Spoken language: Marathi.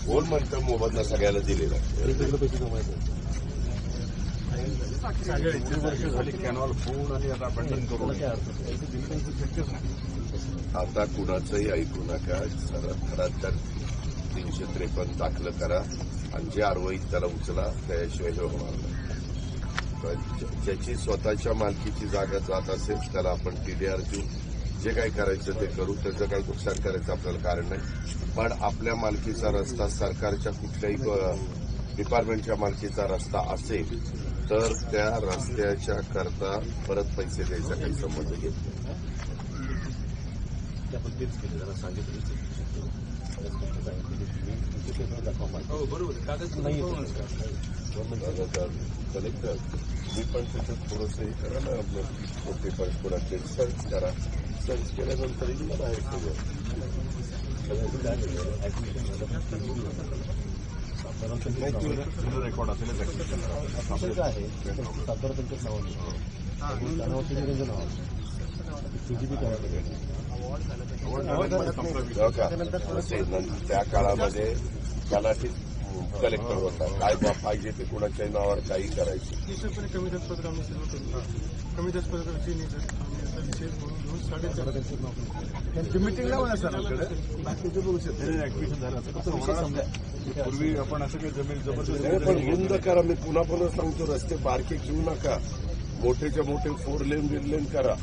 कोण म्हणतं मोबदला सगळ्याला दिलेला वर्ष झाली कॅनॉल होऊन आणि आता बंधन करून आता कुणाचंही ऐकू नका. खरं तर 353 दाखल करा आणि जे आरोहित त्याला उचला, त्याशिवाय हे होणार नाही. ज्याची स्वतःच्या मालकीची जागा जात असेल त्याला आपण टीडीआर देऊ, जे काही करायचं ते करू, त्याचं काही नुकसान करायचं आपल्याला कारण नाही. पण आपल्या मालकीचा रस्ता सरकारच्या कुठल्याही डिपार्टमेंटच्या मालकीचा रस्ता असेल तर त्या रस्त्याच्या करता परत पैसे द्यायचा काही संबंध घेत नाही. कलेक्टर मी पण त्याच्यात थोडंसं हे करा ना, आपलं पेपर कोणाचे सर्च करा, सर्च केल्यानंतर बाहेर सगळं रेकॉर्ड असेल आहे सातारा त्यांच्याच त्या काळामध्ये तलाठी कलेक्टर होता, काय पाहिजे ते कुणाच्याही नावावर काही करायचं. कमी दसपत्र आम्ही सर्व करू. कमी दसपत्राची विषय म्हणून मीटिंग लावा सर बाकीचे बघू शकतो ऍक्टिव्हेशन झालं. पूर्वी आपण असं काही जमीन जबरदस्त पण रुंद करा. मी पुन्हा पुन्हा सांगतो, रस्ते बारके घेऊ नका, मोठेच्या मोठे 4 लेन 8 लेन करा.